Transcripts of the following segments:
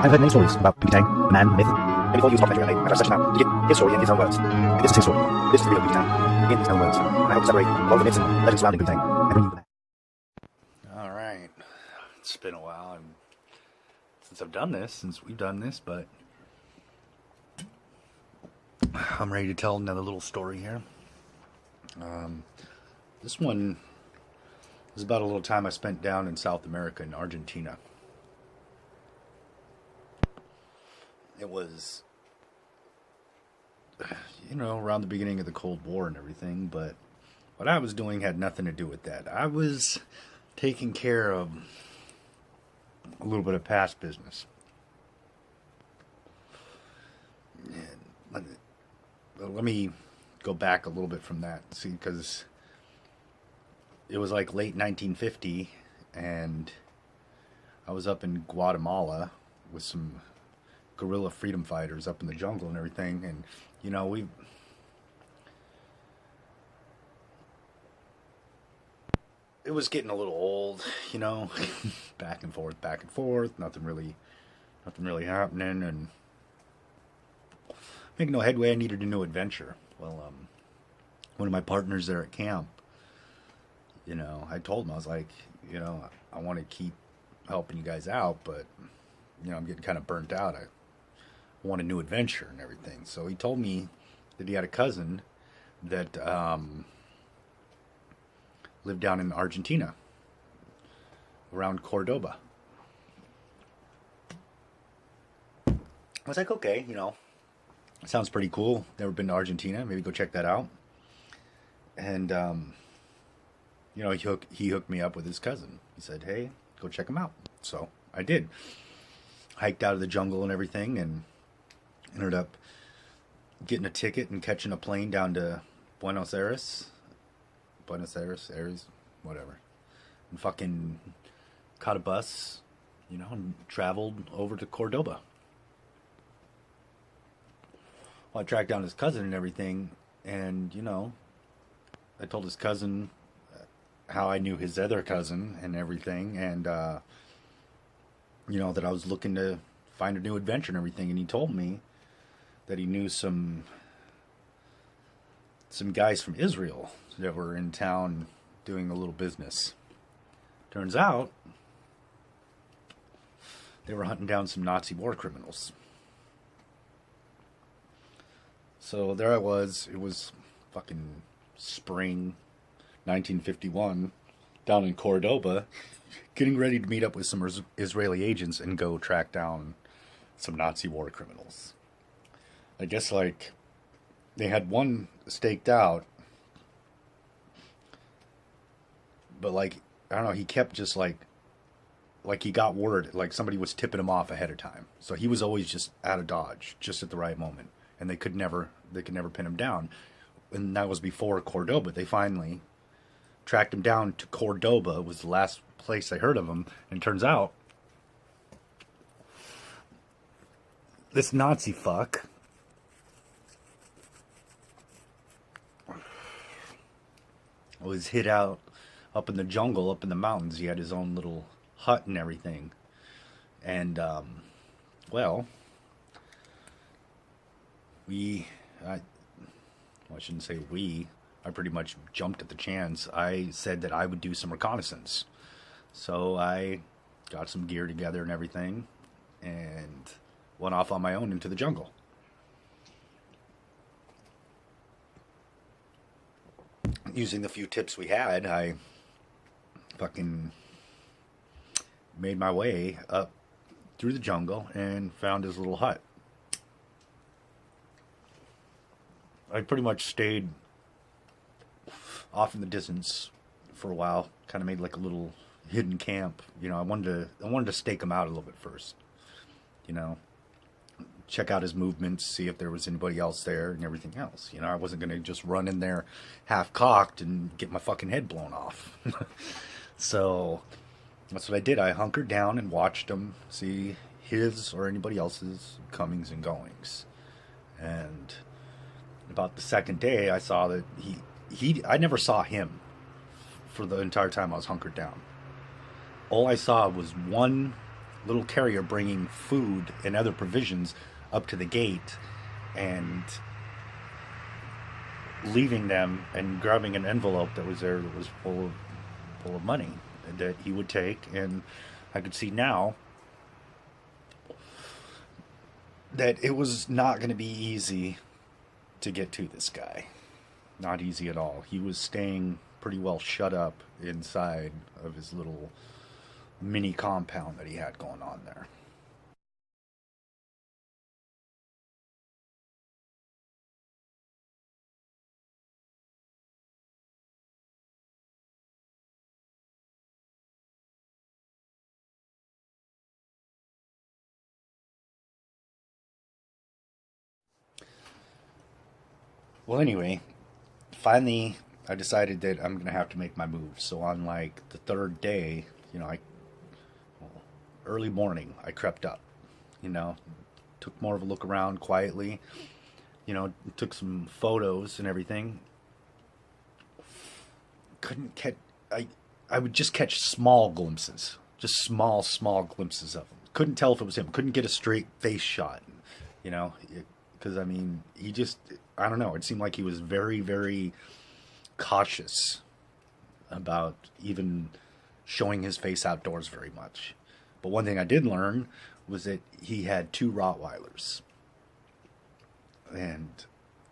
I've heard many stories about Poo-T, the man, the myth, and we thought he was documentary and I've searched him out to get his story in his own words. And this is his story. This is the real Poo-T, in his own words. I hope to separate all the myths and legends surrounding Poo-T and bring you the man. Alright. It's been a while since I've done this, since we've done this, but I'm ready to tell another little story here. This one is about a little time I spent down in South America, in Argentina. It was, around the beginning of the Cold War and everything, but what I was doing had nothing to do with that. I was taking care of a little bit of past business. And let me go back a little bit from that, see, because it was like late 1950, and I was up in Guatemala with some guerrilla freedom fighters up in the jungle and everything, and it was getting a little old, back and forth, nothing really happening, and making no headway. I needed a new adventure. Well, one of my partners there at camp, I told him, I was like, I want to keep helping you guys out, but I'm getting kind of burnt out. I want a new adventure and everything. So he told me that he had a cousin that lived down in Argentina, around Cordoba. I was like, okay, sounds pretty cool. Never been to Argentina. Maybe go check that out. And, he hooked me up with his cousin. He said, hey, go check him out. So I did. Hiked out of the jungle and everything, and ended up getting a ticket and catching a plane down to Buenos Aires, whatever. And fucking caught a bus, and traveled over to Cordoba. Well, I tracked down his cousin and everything, and, I told his cousin how I knew his other cousin and everything, and, that I was looking to find a new adventure and everything, and he told me that he knew some guys from Israel that were in town doing a little business. Turns out they were hunting down some Nazi war criminals. So there I was. It was fucking spring 1951 down in Cordoba, getting ready to meet up with some Israeli agents and go track down some Nazi war criminals. I guess, they had one staked out, but, I don't know, he kept just, he got word, somebody was tipping him off ahead of time. So he was always just out of dodge, just at the right moment. And they could never pin him down. And that was before Cordoba. They finally tracked him down to Cordoba, was the last place I heard of him. And it turns out, this Nazi fuck was hid out up in the jungle, up in the mountains. He had his own little hut and everything. And, I shouldn't say we. I pretty much jumped at the chance. I said that I would do some reconnaissance. So I got some gear together and everything, and went off on my own into the jungle. Using the few tips we had, I fucking made my way up through the jungle and found his little hut. I pretty much stayed off in the distance for a while. Kind of made a little hidden camp. I wanted to stake him out a little bit first. Check out his movements, see if there was anybody else there and everything else. I wasn't going to just run in there half-cocked and get my fucking head blown off. So that's what I did. I hunkered down and watched him, see his or anybody else's comings and goings. And about the second day, I saw that I never saw him for the entire time I was hunkered down. All I saw was one little carrier bringing food and other provisions up to the gate and leaving them and grabbing an envelope that was there that was full of money that he would take. And I could see now that it was not going to be easy to get to this guy. Not easy at all. He was staying pretty well shut up inside of his little mini compound that he had going on there. Well, anyway, finally I decided that I'm gonna have to make my move. So on like the third day, early morning, I crept up. Took more of a look around quietly. Took some photos and everything. Couldn't catch. I would just catch small glimpses, just small glimpses of him. Couldn't tell if it was him. Couldn't get a straight face shot. Because I mean, he just. I don't know. It seemed like he was very, very cautious about even showing his face outdoors very much. But one thing I did learn was that he had 2 Rottweilers. And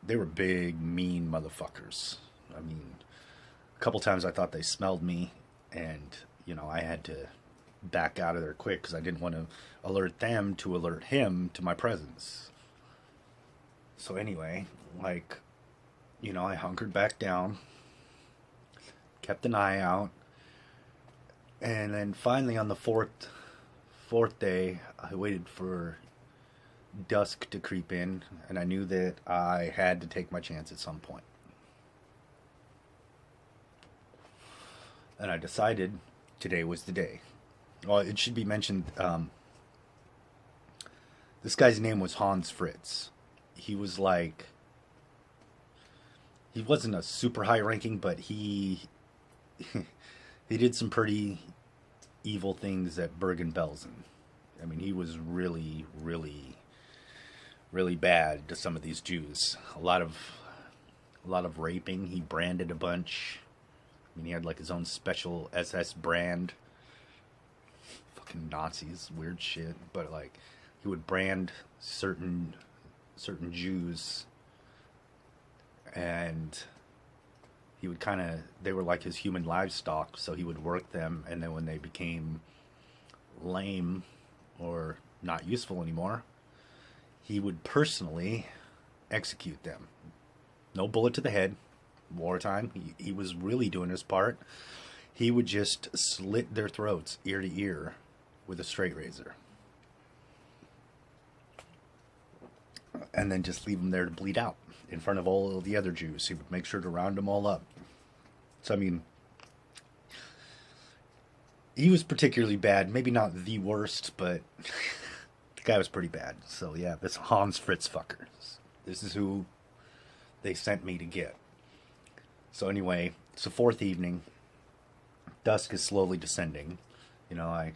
they were big, mean motherfuckers. I mean, a couple times I thought they smelled me, and, I had to back out of there quick because I didn't want to alert them to alert him to my presence. So anyway, I hunkered back down, kept an eye out, and then finally on the fourth day, I waited for dusk to creep in, and I knew that I had to take my chance at some point. And I decided today was the day. Well, it should be mentioned, this guy's name was Hans Fritz. He was he wasn't a super high ranking, but he did some pretty evil things at Bergen-Belsen. I mean, he was really, really, really bad to some of these Jews. A lot of raping. He branded a bunch. I mean, he had his own special SS brand. Fucking Nazis, weird shit. But he would brand certain Jews, and he would they were like his human livestock, so he would work them, and then when they became lame or not useful anymore, he would personally execute them. No bullet to the head. Wartime, he was really doing his part. He would just slit their throats ear to ear with a straight razor. And then just leave them there to bleed out in front of all of the other Jews. He would make sure to round them all up. So, I mean, he was particularly bad. Maybe not the worst, but the guy was pretty bad. So, yeah, this Hans Fritz fucker. This is who they sent me to get. So, anyway, it's the 4th evening. Dusk is slowly descending. I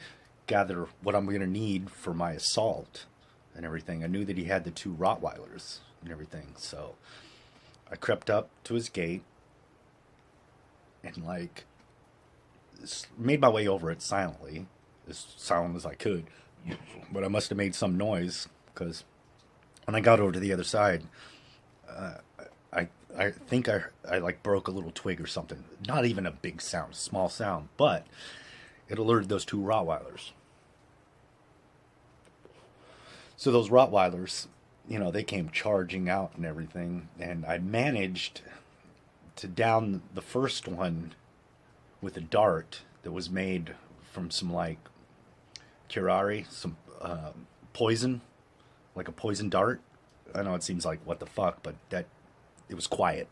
gather what I'm going to need for my assault and everything. I knew that he had the 2 Rottweilers and everything, so I crept up to his gate and made my way over it silently, as silent as I could. But I must have made some noise, because when I got over to the other side, I think I broke a little twig or something. Not even a big sound, small sound, but it alerted those 2 Rottweilers. So those Rottweilers, they came charging out and everything, and I managed to down the first one with a dart that was made from some curare, some poison, like a poison dart. I know it seems like what the fuck, but it was quiet,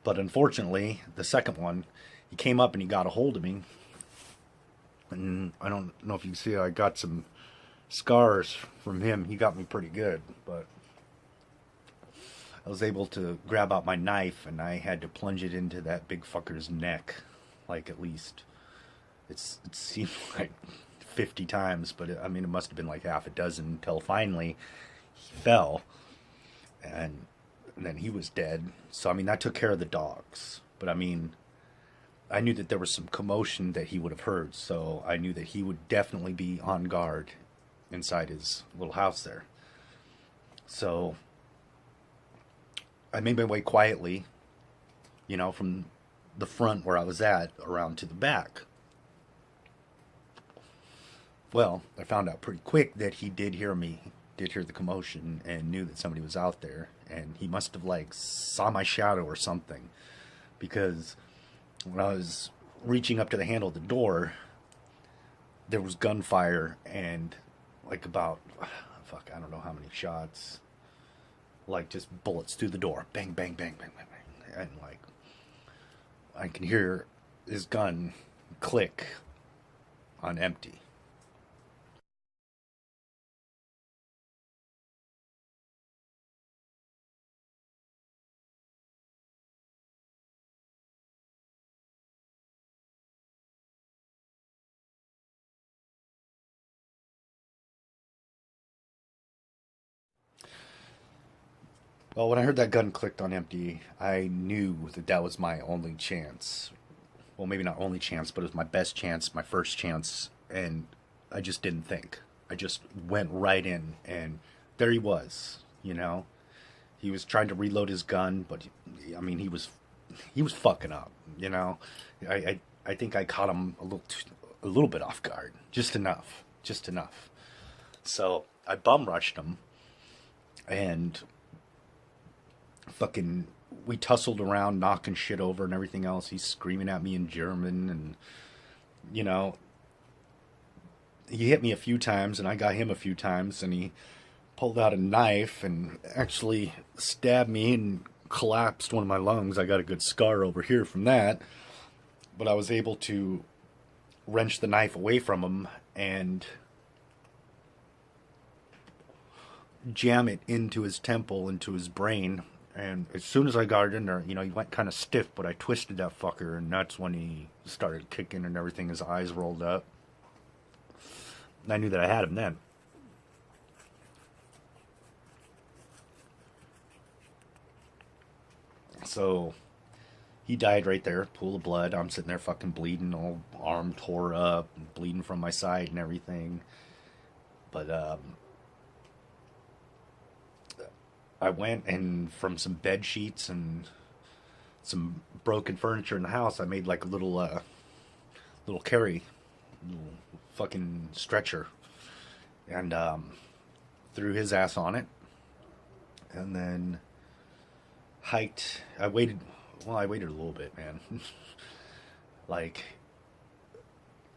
But unfortunately, the second one, he came up and he got a hold of me, and I don't know if you can see, I got some scars from him. He got me pretty good, but I was able to grab out my knife, and I had to plunge it into that big fucker's neck. At least it seemed like 50 times, but I mean, it must have been like half a dozen until finally he fell, and then he was dead. So, I mean, that took care of the dogs. But, I mean, I knew that there was some commotion that he would have heard, so I knew that he would definitely be on guard inside his little house there. So, I made my way quietly, from the front where I was at around to the back. Well, I found out pretty quick that he did hear me, did hear the commotion, and knew that somebody was out there. And he must have, like, saw my shadow or something. Because when I was reaching up to the handle of the door, there was gunfire and, like, about, I don't know how many shots. Like, just bullets through the door. Bang, bang, bang, bang, bang, bang. And, like, I can hear his gun click on empty. Well, when I heard that gun clicked on empty, I knew that that was my only chance. Well, maybe not only chance, but it was my best chance, my first chance, and I just didn't think. I just went right in, and there he was. He was trying to reload his gun, but I mean, he was fucking up. I think I caught him a little bit off guard, just enough, just enough. So I bum rushed him, and fucking we tussled around, knocking shit over and everything else. He's screaming at me in German, and you know he hit me a few times, and I got him a few times, and he pulled out a knife and actually stabbed me and collapsed one of my lungs. I got a good scar over here from that, but I was able to wrench the knife away from him and jam it into his temple, into his brain. And as soon as I got it in there, he went kind of stiff, but I twisted that fucker, and that's when he started kicking and everything. His eyes rolled up. And I knew that I had him then. So he died right there, pool of blood. I'm sitting there fucking bleeding, all arm tore up, and bleeding from my side and everything. But I went, and from some bed sheets and some broken furniture in the house, I made like a little carry, little fucking stretcher, and threw his ass on it, and then hiked. I waited a little bit, man. Like,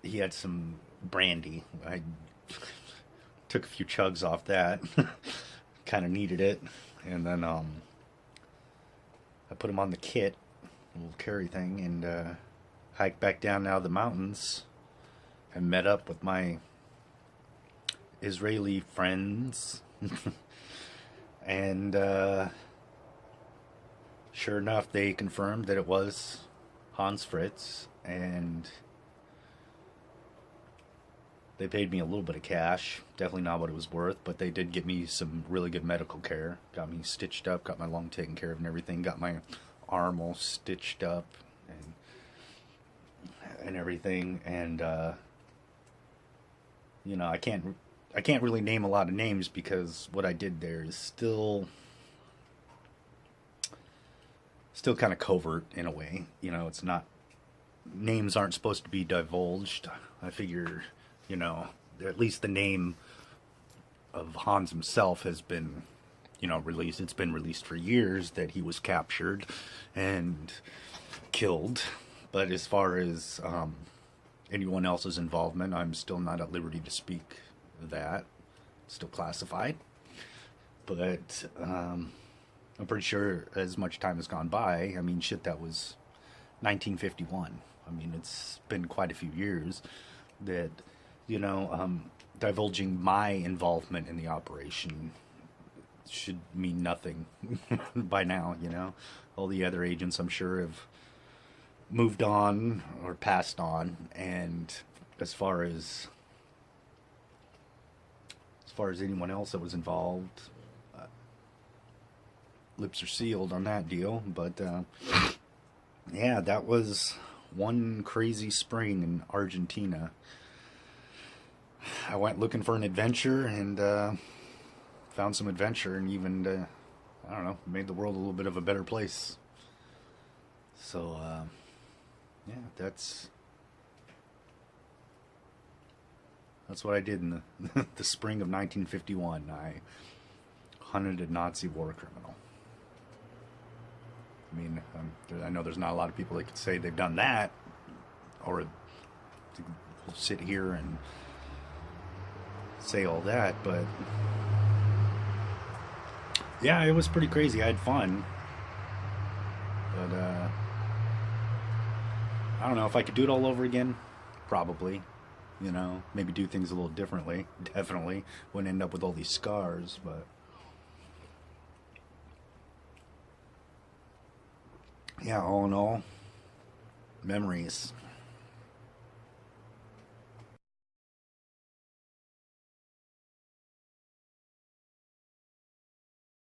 he had some brandy. I took a few chugs off that. Kind of needed it. And then I put him on the kit, little carry thing, and hiked back down out of the mountains and met up with my Israeli friends. And sure enough, they confirmed that it was Hans Fritz, and they paid me a little bit of cash. Definitely not what it was worth, but they did get me some really good medical care. Got me stitched up, got my lung taken care of and everything. Got my arm all stitched up and everything. And I can't really name a lot of names, because what I did there is still kind of covert in a way. It's not, names aren't supposed to be divulged. I figure, at least the name of Hans himself has been, released. It's been released for years that he was captured and killed. But as far as anyone else's involvement, I'm still not at liberty to speak of that. It's still classified. But I'm pretty sure as much time has gone by, I mean, shit, that was 1951. I mean, it's been quite a few years that, divulging my involvement in the operation should mean nothing by now. All the other agents, I'm sure, have moved on or passed on. And as far as far as anyone else that was involved, lips are sealed on that deal. But yeah, that was one crazy spring in Argentina. I went looking for an adventure and found some adventure, and even I don't know, made the world a little bit of a better place. So yeah, that's what I did in the spring of 1951. I hunted a Nazi war criminal. I mean, I know there's not a lot of people that could say they've done that, or sit here and say all that, but yeah, it was pretty crazy. I had fun, but I don't know if I could do it all over again. Probably, you know, maybe do things a little differently. Definitely wouldn't end up with all these scars, but yeah, all in all, memories.